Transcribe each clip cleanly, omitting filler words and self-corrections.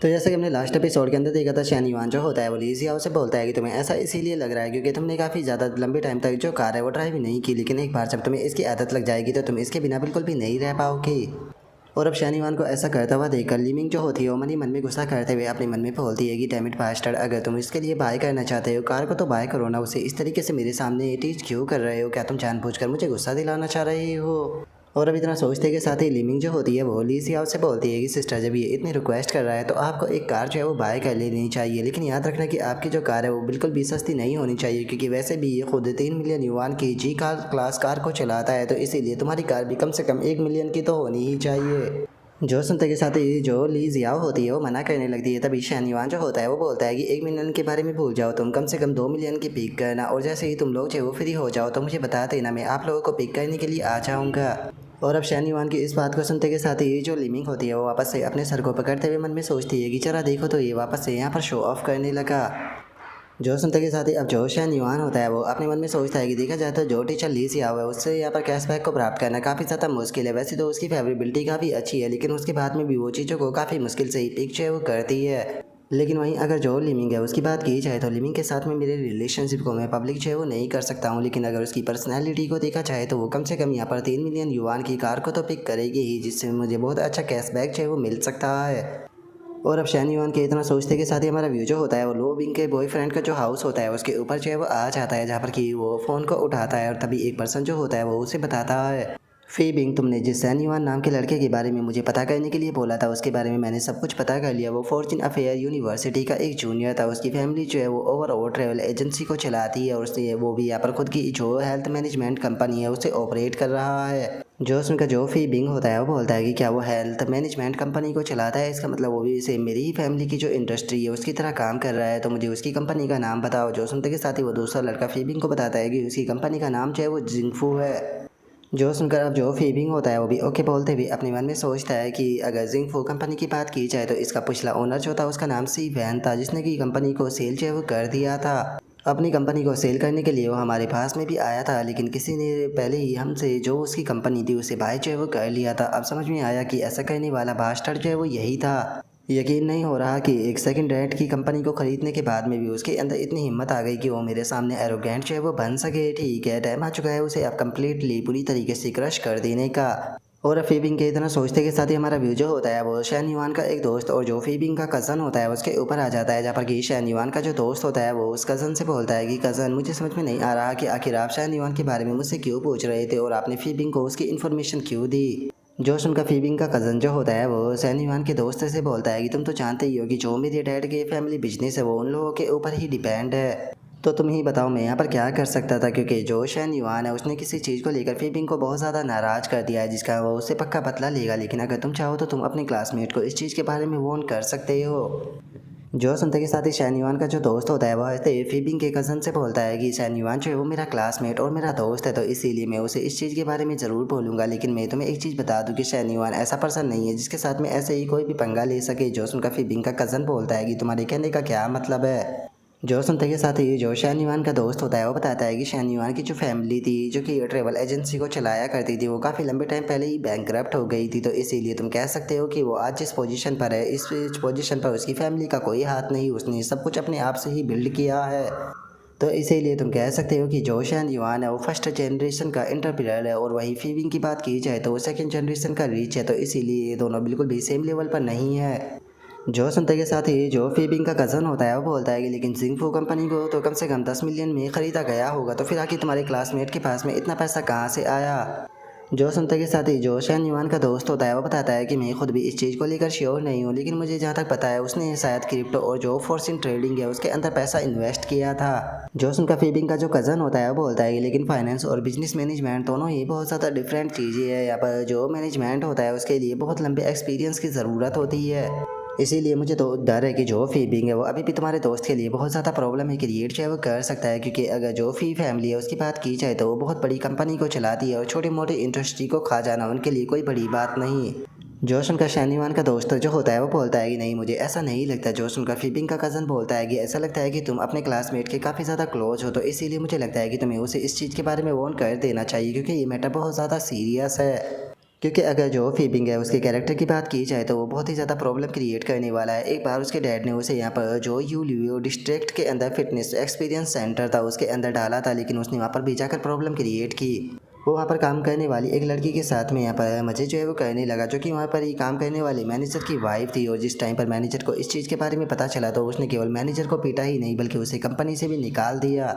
तो जैसे कि हमने लास्ट एपिसोड के अंदर देखा था, शैन युआन जो होता है वो ली जियाओ से बोलता है कि तुम्हें ऐसा इसीलिए लग रहा है क्योंकि तुमने काफ़ी ज़्यादा लंबे टाइम तक जो कार है वो ड्राइव नहीं की, लेकिन एक बार जब तुम्हें इसकी आदत लग जाएगी तो तुम इसके बिना बिल्कुल भी नहीं रह पाओगे। और अब शैन युआन को ऐसा करता हुआ देखकर लीमिंग जो होती है वो मन ही मन में गुस्सा करते हुए अपने मन में बोलती है कि डैम इट बास्टर्ड, अगर तुम इसके लिए बाय करना चाहते हो कार को तो बाय करो ना, उसे इस तरीके से मेरे सामने टीच क्यों कर रहे हो? क्या तुम जानबूझकर मुझे गुस्सा दिलाना चाह रहे हो? और अब इतना सोचते के साथ ही लिमिंग जो होती है वो ली सियाओ से बोलती है कि सिस्टर जब ये इतनी रिक्वेस्ट कर रहा है तो आपको एक कार जो है वो बाय कर लेनी चाहिए, लेकिन याद रखना कि आपकी जो कार है वो बिल्कुल भी सस्ती नहीं होनी चाहिए क्योंकि वैसे भी ये खुद 3 मिलियन युआन की जी कार क्लास कार को चलाता है, तो इसीलिए तुम्हारी कार भी कम से कम 1 मिलियन की तो होनी ही चाहिए। जो सुनते के साथ ही जो ली जियाओ होती है वो मना करने लगती है, तभी शैन युआन जो होता है वो बोलता है कि 1 मिलियन के बारे में भूल जाओ, तुम कम से कम 2 मिलियन की पिक करना और जैसे ही तुम लोग जो वो फ्री हो जाओ तो मुझे बता देना, मैं आप लोगों को पिक करने के लिए आ जाऊँगा। और अब शैन युआन की इस बात को सुनते के साथ ही जो लिमिंग होती है वो वापस से अपने सर को पकड़ते हुए मन में सोचती है कि जरा देखो तो ये वापस से यहाँ पर शो ऑफ करने लगा। जो सुनते के साथ ही अब जो शैन युआन होता है वो अपने मन में सोचता है कि देखा जाए तो जो टीचर ली सियाओ है उससे यहाँ पर कैशबैक को प्राप्त करना काफ़ी ज़्यादा मुश्किल है। वैसे तो उसकी फेवरेबिलिटी काफ़ी अच्छी है, लेकिन उसके बाद में भी वो चीज़ों को काफ़ी मुश्किल से ही पिक्चर वो करती है। लेकिन वहीं अगर जो लिमिंग है उसकी बात की जाए तो लिमिंग के साथ में मेरे रिलेशनशिप को मैं पब्लिक जो है वो नहीं कर सकता हूँ, लेकिन अगर उसकी पर्सनैलिटी को देखा जाए तो वो कम से कम यहाँ पर 3 मिलियन युआन की कार को तो पिक करेगी ही, जिससे मुझे बहुत अच्छा कैशबैक जो है वो मिल सकता है। और अब शैन युआन के इतना सोचते के साथ ही हमारा व्यू जो होता है वो लो विंग के बॉयफ्रेंड का जो हाउस होता है उसके ऊपर जो है वो आ जाता है, जहाँ पर कि वो फ़ोन को उठाता है और तभी एक पर्सन जो होता है वो उसे बताता है, फी बिंग तुमने जिस शैन युआन नाम के लड़के के बारे में मुझे पता करने के लिए बोला था उसके बारे में मैंने सब कुछ पता कर लिया। वो फॉर्च्यून अफेयर यूनिवर्सिटी का एक जूनियर था, उसकी फैमिली जो है वो ओवरऑल ट्रैवल एजेंसी को चलाती है और उससे वो भी यहाँ पर खुद की जो हेल्थ मैनेजमेंट कंपनी है उसे ऑपरेट कर रहा है। जो उनका जो फी बिंग होता है वो बोलता है कि क्या वो हेल्थ मैनेजमेंट कंपनी को चलाता है, इसका मतलब वो भी सेम मेरी ही फैमिली की जो इंडस्ट्री है उसकी तरह काम कर रहा है, तो मुझे उसकी कंपनी का नाम बताओ। जो सुनते के साथ ही वो दूसरा लड़का फी बिंग को बताता है कि उसकी कंपनी का नाम जो है वो जिंगफू है। जो सुनकर अब जो फीबिंग होता है वो भी ओके बोलते हुए अपने मन में सोचता है कि अगर जिंगफू कंपनी की बात की जाए तो इसका पिछला ओनर जो था उसका नाम सी वैन था, जिसने की कंपनी को सेल जो है वो कर दिया था। अपनी कंपनी को सेल करने के लिए वो हमारे पास में भी आया था, लेकिन किसी ने पहले ही हमसे जो उसकी कंपनी थी उसे बाय जो है वो कर लिया था। अब समझ में आया कि ऐसा करने वाला बास्टर्ड जो है वो यही था। यकीन नहीं हो रहा कि एक सेकंड हैंड की कंपनी को खरीदने के बाद में भी उसके अंदर इतनी हिम्मत आ गई कि वो मेरे सामने एरोगेंट जो है वो बन सके। ठीक है, टाइम आ चुका है उसे अब कम्प्लीटली पूरी तरीके से क्रश कर देने का। और फीबिंग के इतना सोचते के साथ ही हमारा व्यू जो होता है वो शैन युआन का एक दोस्त और जो फीबिंग का कज़न होता है उसके ऊपर आ जाता है, जहाँ पर कि शैन युआन का जो दोस्त होता है वो उस कज़न से बोलता है कि कज़न मुझे समझ में नहीं आ रहा कि आखिर आप शैन युआन के बारे में मुझसे क्यों पूछ रहे थे और आपने फीबिंग को उसकी इन्फॉर्मेशन क्यों दी। जो उनका फीबिंग का कज़न जो होता है वो शैन युआन के दोस्त से बोलता है कि तुम तो जानते ही हो कि जो मेरे डैड के फैमिली बिजनेस है वो उन लोगों के ऊपर ही डिपेंड है, तो तुम ही बताओ मैं यहाँ पर क्या कर सकता था, क्योंकि जो शैन युआन है उसने किसी चीज़ को लेकर फीबिंग को बहुत ज़्यादा नाराज़ कर दिया है जिसका वो उससे पक्का बदला लेगा, लेकिन अगर तुम चाहो तो तुम अपने क्लासमेट को इस चीज़ के बारे में वार्न कर सकते हो। जो सुनते के साथ ही शैन युआन का जो दोस्त होता है वह फीबिंग के कज़न से बोलता है कि शैन युआन जो है वो मेरा क्लासमेट और मेरा दोस्त है, तो इसीलिए मैं उसे इस चीज़ के बारे में ज़रूर बोलूँगा, लेकिन मैं तुम्हें एक चीज़ बता दूँ कि शैन युआन ऐसा पर्सन नहीं है जिसके साथ में ऐसे ही कोई भी पंगा ले सके। जो सुनकर फीबिंग का कज़न बोलता है कि तुम्हारे कहने का क्या मतलब है। जो सुनते के साथ ही जो शैन युआन का दोस्त होता है वो बताता है कि शैन युआन की जो फैमिली थी जो कि ट्रैवल एजेंसी को चलाया करती थी वो काफ़ी लंबे टाइम पहले ही बैंकरप्ट हो गई थी, तो इसीलिए तुम कह सकते हो कि वो आज जिस पोजीशन पर है इस पोजीशन पर उसकी फैमिली का कोई हाथ नहीं, उसने सब कुछ अपने आप से ही बिल्ड किया है। तो इसीलिए तुम कह सकते हो कि जो शैन युआन है वो फर्स्ट जनरेशन का एंटरप्रेन्योर है और वही फीबिंग की बात की जाए तो वो सेकेंड जनरेशन का रीच है, तो इसीलिए ये दोनों बिल्कुल भी सेम लेवल पर नहीं है। जो सुनते के साथ ही जो फीबिंग का कज़न होता है वो बोलता है कि लेकिन जिंगफू कंपनी को तो कम से कम 10 मिलियन में ख़रीदा गया होगा, तो फिर आखिर तुम्हारे क्लासमेट के पास में इतना पैसा कहाँ से आया। जो सुनते के साथ ही जो शैन युआन का दोस्त होता है वो बताता है कि मैं खुद भी इस चीज़ को लेकर श्योर नहीं हूँ, लेकिन मुझे जहाँ तक पता है उसने शायद क्रिप्टो और जो फॉर्च्यून ट्रेडिंग है उसके अंदर पैसा इन्वेस्ट किया था। जो उनका फीबिंग का जो कज़न होता है वो बोलता है कि लेकिन फाइनेंस और बिजनेस मैनेजमेंट दोनों ही बहुत ज़्यादा डिफरेंट चीज़ें हैं। यहाँ पर जो मैनेजमेंट होता है उसके लिए बहुत लंबे एक्सपीरियंस की ज़रूरत होती है, इसीलिए मुझे तो डर है कि जो फीबिंग है वो अभी भी तुम्हारे दोस्त के लिए बहुत ज़्यादा प्रॉब्लम है क्रिएट जो है वो कर सकता है, क्योंकि अगर जो फी फैमिली है उसकी बात की जाए तो वो बहुत बड़ी कंपनी को चलाती है और छोटे मोटे इंडस्ट्री को खा जाना उनके लिए कोई बड़ी बात नहीं। जोश उनका शैन युआन का दोस्त जो होता है वो बोलता है कि नहीं मुझे ऐसा नहीं लगता। जोश उनका फीबिंग का कज़न बोलता है कि ऐसा लगता है कि तुम अपने क्लासमेट के काफ़ी ज़्यादा क्लोज हो, तो इसीलिए मुझे लगता है कि तुम्हें उसे इस चीज़ के बारे में वार्न कर देना चाहिए क्योंकि ये मैटर बहुत ज़्यादा सीरियस है। क्योंकि अगर जो फीबिंग है उसके कैरेक्टर की बात की जाए तो वो बहुत ही ज़्यादा प्रॉब्लम क्रिएट करने वाला है। एक बार उसके डैड ने उसे यहाँ पर जो यू लियो डिस्ट्रिक्ट के अंदर फिटनेस एक्सपीरियंस सेंटर था उसके अंदर डाला था, लेकिन उसने वहाँ पर भी जाकर प्रॉब्लम क्रिएट की। वो वहाँ पर काम करने वाली एक लड़की के साथ में यहाँ पर मज़े जो है वो करने लगा, जो कि वहाँ पर ही काम करने वाली मैनेजर की वाइफ थी। और जिस टाइम पर मैनेजर को इस चीज़ के बारे में पता चला तो उसने केवल मैनेजर को पीटा ही नहीं बल्कि उसे कंपनी से भी निकाल दिया।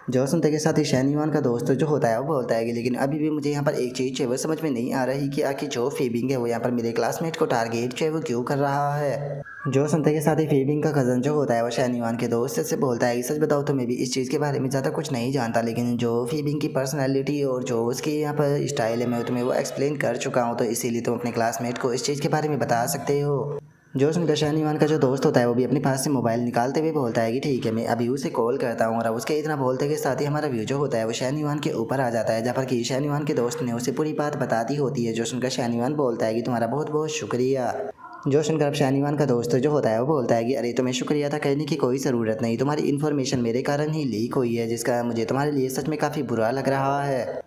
जो सुनते के साथ ही शैनयुआन का दोस्त जो होता है वो बोलता है कि लेकिन अभी भी मुझे यहाँ पर एक चीज़ जो है वो समझ में नहीं आ रही कि आखिर जो फीबिंग है वो यहाँ पर मेरे क्लासमेट को टारगेट जो है वो क्यों कर रहा है। जो सुनते के साथ ही फीबिंग का कज़न जो होता है वो शैनयुआन के दोस्त से बोलता है कि सच बताओ तो मैं भी इस चीज़ के बारे में ज़्यादा कुछ नहीं जानता, लेकिन जो फीबिंग की पर्सनैलिटी और जो उसकी यहाँ पर स्टाइल है मैं तुम्हें वो एक्सप्लेन कर चुका हूँ, तो इसीलिए तुम अपने क्लासमेट को इस चीज़ के बारे में बता सकते हो। जो सुनकर शैनयुआन का जो दोस्त होता है वो भी अपने पास से मोबाइल निकालते हुए बोलता है कि ठीक है मैं अभी उसे कॉल करता हूँ। और उसके इतना बोलते के साथ ही हमारा व्यू जो होता है वो शैनयुआन के ऊपर आ जाता है, जहाँ पर कि शैनयुआन के दोस्त ने उसे पूरी बात बता दी होती है। जो सुनकर शैनयुआन बोलता है कि तुम्हारा बहुत बहुत शुक्रिया। जो सुनकर अब शैनयुआन का दोस्त जो होता है वो बोलता है कि अरे तुम्हें शुक्रिया था कहने की कोई ज़रूरत नहीं, तुम्हारी इन्फॉर्मेशन मेरे कारण ही लीक हुई है, जिसका मुझे तुम्हारे लिए सच में काफ़ी बुरा लग रहा है।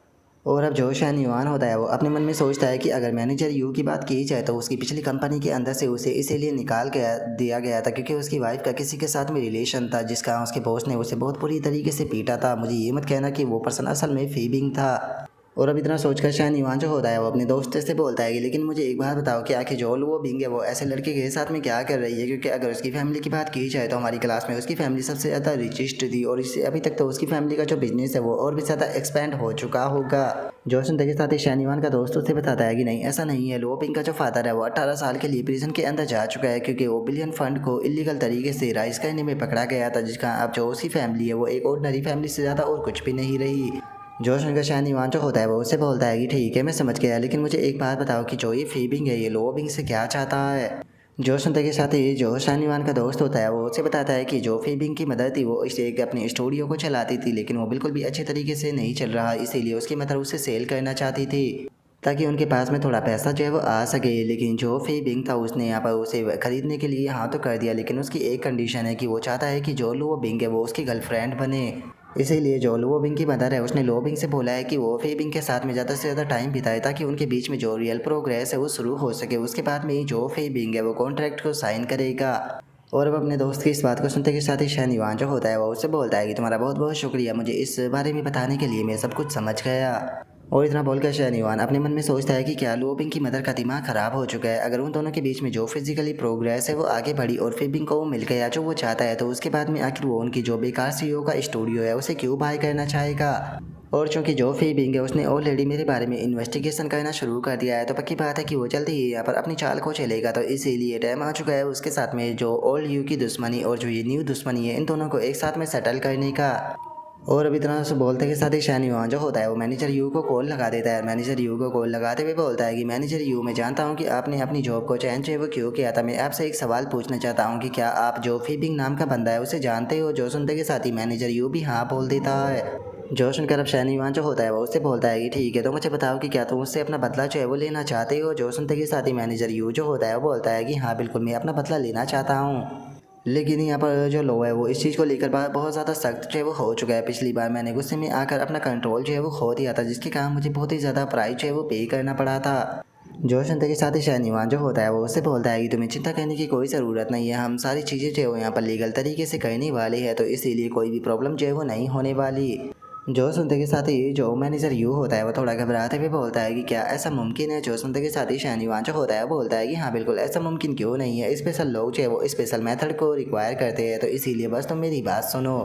और अब जो शैनयुआन होता है वो अपने मन में सोचता है कि अगर मैनेजर यू की बात की जाए तो उसकी पिछली कंपनी के अंदर से उसे इसीलिए निकाल गया दिया गया था क्योंकि उसकी वाइफ का किसी के साथ में रिलेशन था, जिसका उसके बॉस ने उसे बहुत बुरी तरीके से पीटा था। मुझे ये मत कहना कि वो पर्सन असल में फीबिंग था। और अब इतना सोचकर शैनयुआन जो होता है वो अपने दोस्त से बोलता है कि लेकिन मुझे एक बात बताओ कि आखिर जो वो बिंग है वो ऐसे लड़के के साथ में क्या कर रही है, क्योंकि अगर उसकी फैमिली की बात की जाए तो हमारी क्लास में उसकी फैमिली सबसे ज़्यादा रिचेस्ट थी और इससे अभी तक तो उसकी फैमिली का जो बिजनेस है वो और भी ज़्यादा एक्सपेंड हो चुका होगा। जो सुनते के साथ ही शैनयुआन का दोस्त उसे बताता है कि नहीं ऐसा नहीं है, लो बिंग का जो फादर है वो 18 साल के लिए प्रिजन के अंदर जा चुका है क्योंकि वो बिलियन फंड को इलीगल तरीके से राइज करने में पकड़ा गया था, जिसका अब जो उसकी फैमिली है वो एक ऑर्डिनरी फैमिली से ज़्यादा और कुछ भी नहीं रही। जो सुनकर शैनयुआन जो होता है वो उससे बोलता है कि ठीक है मैं समझ गया, लेकिन मुझे एक बात बताओ कि जो ये फीबिंग है ये लो बिंग से क्या चाहता है। जो सुनते के साथ ही जो शैनयुआन का दोस्त होता है वो उसे बताता है कि जो फीबिंग की मदद थी वो इसे एक अपने स्टूडियो को चलाती थी, लेकिन वो बिल्कुल भी अच्छे तरीके से नहीं चल रहा, इसीलिए उसकी मदद उसे सेल करना चाहती थी ताकि उनके पास में थोड़ा पैसा जो है वो आ सके। लेकिन जो फीबिंग था उसने यहाँ पर उसे खरीदने के लिए हाँ तो कर दिया, लेकिन उसकी एक कंडीशन है कि वो चाहता है कि जो लो बिंग है वो उसकी गर्लफ्रेंड बने। इसीलिए जो लो बिंग की मदर है उसने लो बिंग से बोला है कि वो फीबिंग के साथ में ज़्यादा से ज़्यादा टाइम बिताए ताकि उनके बीच में जो रियल प्रोग्रेस है वो शुरू हो सके। उसके बाद में ही जो फीबिंग है वो कॉन्ट्रैक्ट को साइन करेगा। और अब अपने दोस्त की इस बात को सुनते के साथ ही शैनयुआन जो होता है वो उससे बोलता है कि तुम्हारा बहुत बहुत शुक्रिया मुझे इस बारे में बताने के लिए, मैं सब कुछ समझ गया। और इतना बोलकर शैनयुआन अपने मन में सोचता है कि क्या लोबिंग की मदर का दिमाग खराब हो चुका है। अगर उन दोनों के बीच में जो फिजिकली प्रोग्रेस है वो आगे बढ़ी और फीबिंग को वो मिल गया जो वो चाहता है, तो उसके बाद में आखिर वो उनकी जो बेकार सीईओ का स्टूडियो है उसे क्यों बाय करना चाहेगा। और चूंकि जो फीबिंग है उसने ऑलरेडी मेरे बारे में इन्वेस्टिगेशन करना शुरू कर दिया है, तो पक्की बात है कि वो जल्दी ही यहाँ पर अपनी चाल को चलेगा। तो इसीलिए टाइम आ चुका है उसके साथ में जो ओल्ड यू की दुश्मनी और जो ये न्यू दुश्मनी है इन दोनों को एक साथ में सेटल करने का। और अभी इतना से बोलते के साथ ही शैनयुआन जो होता है वो मैनेजर यू को कॉल लगा देता है। मैनेजर यू को कॉल लगाते हुए बोलता है कि मैनेजर यू मैं जानता हूँ कि आपने अपनी जॉब को चेंज है वो क्यों किया था, मैं आपसे एक सवाल पूछना चाहता हूँ कि क्या आप जो फीबिंग नाम का बंदा है उसे जानते हो। जो सुनते के साथ ही मैनेजर यू भी हाँ बोल देता है। जो सुनकर अब शैनयुआन जो होता है वो उससे बोलता है कि ठीक है तो मुझे बताओ कि क्या तुम उससे अपना बदला जो है वो लेना चाहते हो। जो सुनते के साथ ही मैनेजर यू जो होता है वो बोलता है कि हाँ बिल्कुल मैं अपना बदला लेना चाहता हूँ। लेकिन यहाँ पर जो लो है वो इस चीज़ को लेकर बहुत ज़्यादा सख्त जो है वो हो चुका है। पिछली बार मैंने गुस्से में आकर अपना कंट्रोल जो है वो खो दिया था, जिसके कारण मुझे बहुत ही ज़्यादा प्राइस जो है वो पे करना पड़ा था। जो सुनते के साथ ही शैनयुआन जो होता है वो उससे बोलता है कि तुम्हें चिंता करने की कोई ज़रूरत नहीं है, हम सारी चीज़ें जो है वो यहाँ पर लीगल तरीके से करने वाले हैं, तो इसीलिए कोई भी प्रॉब्लम जो है वो नहीं होने वाली। जो सुनते के साथ ही जो मैनेजर यू होता है वो थोड़ा घबराते हुए बोलता है कि क्या ऐसा मुमकिन है। जो सुनते के साथ ही शैनयुआन जो होता है वो बोलता है कि हाँ बिल्कुल ऐसा मुमकिन क्यों नहीं है, स्पेशल लोग जो है वो स्पेशल मेथड को रिक्वायर करते हैं, तो इसीलिए बस तुम मेरी बात सुनो।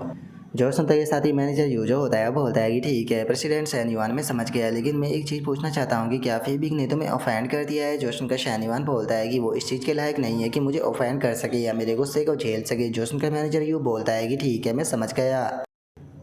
जो सुनते के साथ ही मैनेजर यू जो होता है वो बोलता है कि ठीक है प्रेसिडेंट शैनयुआन में समझ गया, लेकिन मैं एक चीज़ पूछना चाहता हूँ कि क्या फीबिंग ने तुम्हें ऑफेंड कर दिया है। जो सुनकर शैनयुआन बोलता है कि वो इस चीज़ के लायक नहीं है कि मुझे ऑफेंड कर सके या मेरे गुस्से को झेल सके। जो सुनकर मैनेजर यू बोलता है कि ठीक है मैं समझ गया।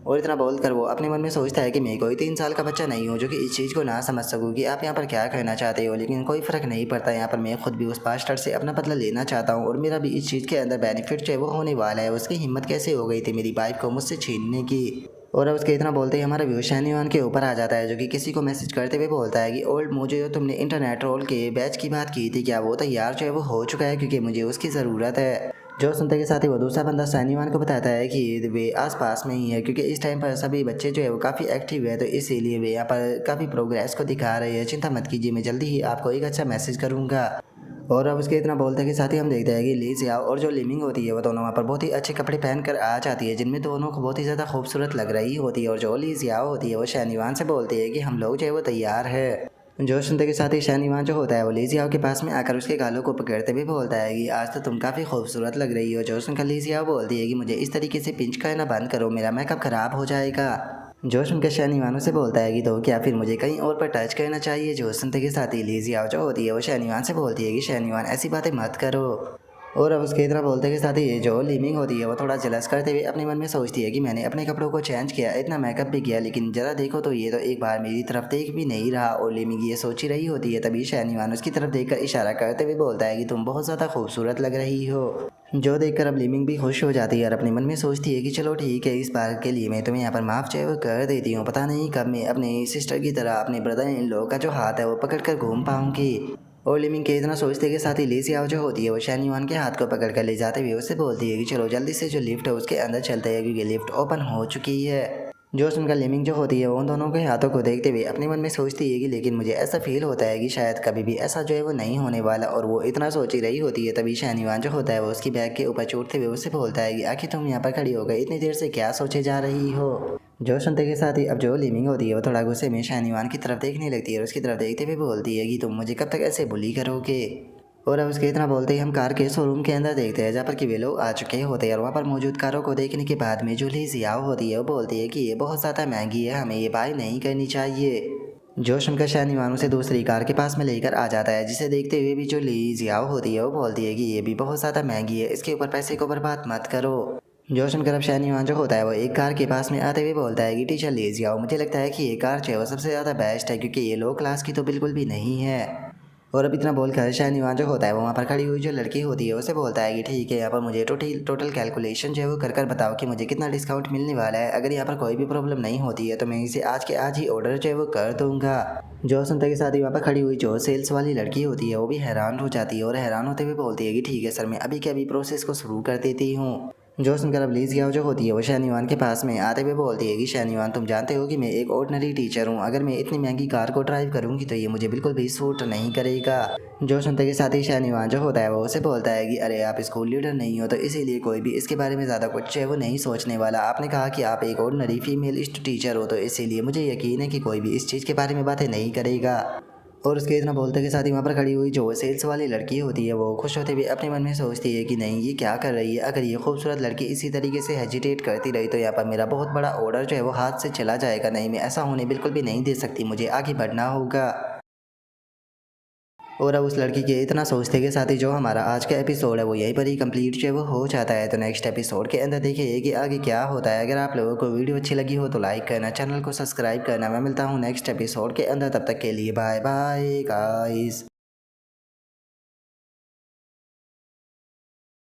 और इतना बोलकर वो अपने मन में सोचता है कि मैं कोई 3 साल का बच्चा नहीं हूँ जो कि इस चीज़ को ना समझ सकूँ कि आप यहाँ पर क्या कहना चाहते हो, लेकिन कोई फ़र्क नहीं पड़ता। यहाँ पर मैं खुद भी उस बास्टर्ड से अपना बदला लेना चाहता हूँ और मेरा भी इस चीज़ के अंदर बेनिफिट जो है वो होने वाला है। उसकी हिम्मत कैसे हो गई थी मेरी वाइफ को मुझसे छीनने की। और अब उसके इतना बोलते ही हमारा व्यू शैनयुआन के ऊपर आ जाता है, जो कि किसी को मैसेज करते हुए बोलता है कि ओल्ड मुझे जो तुमने इंटरनेट रोल के बैच की बात की थी क्या वो तैयार जो है वो हो चुका है, क्योंकि मुझे उसकी ज़रूरत है। जो सुनते के साथ ही वो दूसरा बंदा सैनीवान को बताता है कि वे आस-पास में ही है, क्योंकि इस टाइम पर सभी बच्चे जो है वो काफ़ी एक्टिव है, तो इसीलिए वे यहाँ पर काफ़ी प्रोग्रेस को दिखा रहे हैं। चिंता मत कीजिए, मैं जल्दी ही आपको एक अच्छा मैसेज करूँगा। और अब उसके इतना बोलते के साथ ही हम देखते हैं कि ली जियाओ और जो लिमिंग होती है वो दोनों वहाँ पर बहुत ही अच्छे कपड़े पहन कर आ जाती है, जिनमें दोनों को बहुत ही ज़्यादा खूबसूरत लग रही होती है। और जो ली जियाओ होती है वो शैनीवान से बोलती है कि हम लोग जो है वो तैयार है। जो सुनते के साथ ही शैनीवान जो होता है वो ली जियाओ के पास में आकर उसके गालों को पकड़ते हुए बोलता है कि आज तो तुम काफ़ी खूबसूरत लग रही हो। जो सुनकर ली जियाओ बोलती है कि मुझे इस तरीके से पिंच करना बंद करो, मेरा मेकअप ख़राब हो जाएगा। जो सुनकर शैनीवान से बोलता है कि तो क्या फिर मुझे कहीं और पर टच करना चाहिए। जो सुनते के साथ ही ली जियाओ जो होती है वो शैनीवान से बोलती है कि शैनीवान ऐसी बातें मत करो। और अब उसके इतना बोलते के साथ ही जो लिमिंग होती है वो थोड़ा जलस करते हुए अपने मन में सोचती है कि मैंने अपने कपड़ों को चेंज किया, इतना मेकअप भी किया, लेकिन ज़रा देखो तो ये तो एक बार मेरी तरफ देख भी नहीं रहा। और लिमिंग ये सोच ही रही होती है, तभी शैनीवान उसकी तरफ देखकर इशारा करते हुए बोलता है कि तुम बहुत ज़्यादा खूबसूरत लग रही हो। जो देखकर अब लिमिंग भी खुश हो जाती है और अपने मन में सोचती है कि चलो ठीक है, इस बार के लिए मैं तुम्हें यहाँ पर माफ़ चाहे वो कर देती हूँ। पता नहीं कब मैं अपने सिस्टर की तरह अपने ब्रदर इन लोग का जो हाथ है वो पकड़ कर घूम पाऊंगी। और लिमिंग के इतना सोचते के साथ ही ली जियाओ जो होती है वो शैनीवान के हाथ को पकड़ कर ले जाते हुए उससे बोलती है कि चलो जल्दी से जो लिफ्ट है उसके अंदर चलते हैं, क्योंकि लिफ्ट ओपन हो चुकी है। जो सुनकर लिमिंग जो होती है वो उन दोनों के हाथों को देखते हुए अपने मन में सोचती है कि लेकिन मुझे ऐसा फील होता है कि शायद कभी भी ऐसा जो है वो नहीं होने वाला। और वो इतना सोच ही रही होती है, तभी शैनीवान जो होता है वो उसकी बैग के ऊपर चढ़ते हुए उससे बोलता है कि आखिर तुम यहाँ पर खड़ी हो गई, इतनी देर से क्या सोचे जा रही हो। जो सुनते के साथ ही अब जो लिमिंग होती है वो थोड़ा गुस्से में शैनीवान की तरफ देखने लगती है और उसकी तरफ देखते हुए बोलती है कि तुम मुझे कब तक ऐसे बुली करोगे। और अब उसके इतना बोलते ही हम कार के शोरूम के अंदर देखते हैं, जहाँ पर कि वे लोग आ चुके होते हैं। और वहाँ पर मौजूद कारों को देखने के बाद में जो ली जियाओ होती है वो बोलती है कि ये बहुत ज़्यादा महंगी है, हमें ये बाय नहीं करनी चाहिए। जो सुनकर शैनीवान उसे दूसरी कार के पास में लेकर आ जाता है, जिसे देखते हुए भी जो ली जियाओ होती है वो बोलती है कि ये भी बहुत ज़्यादा महंगी है, इसके ऊपर पैसे को बर्बाद मत करो। जो सुनकर अब शैनीवान जो होता है वो एक कार के पास में आते हुए बोलता है कि टीचर ले जियाओ, मुझे लगता है कि ये कार जो है वो सबसे ज़्यादा बेस्ट है, क्योंकि ये लो क्लास की तो बिल्कुल भी नहीं है। और अब इतना बोलकर शैनीवान जो होता है वो वहाँ पर खड़ी हुई जो लड़की होती है उसे बोलता है कि ठीक है, यहाँ पर मुझे टोटल कैलकुलेशन जो है वो कर बताओ कि मुझे कितना डिस्काउंट मिलने वाला है। अगर यहाँ पर कोई भी प्रॉब्लम नहीं होती है तो मैं इसे आज के आज ही ऑर्डर जो है वो कर दूंगा। जो सुनते के साथ ही वहाँ पर खड़ी हुई जो सेल्स वाली लड़की होती है वो भी हैरान हो जाती है और हैरान होते हुए बोलती है कि ठीक है सर, मैं अभी के अभी प्रोसेस को शुरू कर देती हूँ। जो सुनकर अब ली जियाओ जो होती है वो शैनीवान के पास में आते हुए बोलती है कि शैनीवान, तुम जानते हो कि मैं एक ऑर्डिनरी टीचर हूँ, अगर मैं इतनी महंगी कार को ड्राइव करूँगी तो ये मुझे बिल्कुल भी सूट नहीं करेगा। जो सुनते के साथ ही शैनीवान जो होता है वो उसे बोलता है कि अरे आप स्कूल लीडर नहीं हो, तो इसीलिए कोई भी इसके बारे में ज़्यादा कुछ है वो नहीं सोचने वाला। आपने कहा कि आप एक ऑर्डिनरी फीमेल टीचर हो, तो इसीलिए मुझे यकीन है कि कोई भी इस चीज़ के बारे में बातें नहीं करेगा। और उसके इतना बोलते के साथ ही वहाँ पर खड़ी हुई जो सेल्स वाली लड़की होती है वो खुश होते हुए अपने मन में सोचती है कि नहीं, ये क्या कर रही है, अगर ये खूबसूरत लड़की इसी तरीके से हेजिटेट करती रही तो यहाँ पर मेरा बहुत बड़ा ऑर्डर जो है वो हाथ से चला जाएगा। नहीं, मैं ऐसा होने बिल्कुल भी नहीं दे सकती, मुझे आगे बढ़ना होगा। और अब उस लड़की के इतना सोचते के साथ ही जो हमारा आज का एपिसोड है वो यहीं पर ही कंप्लीट जो है वो हो जाता है। तो नेक्स्ट एपिसोड के अंदर देखिए कि आगे क्या होता है। अगर आप लोगों को वीडियो अच्छी लगी हो तो लाइक करना, चैनल को सब्सक्राइब करना। मैं मिलता हूँ नेक्स्ट एपिसोड के अंदर, तब तक के लिए बाय बाय गाइस।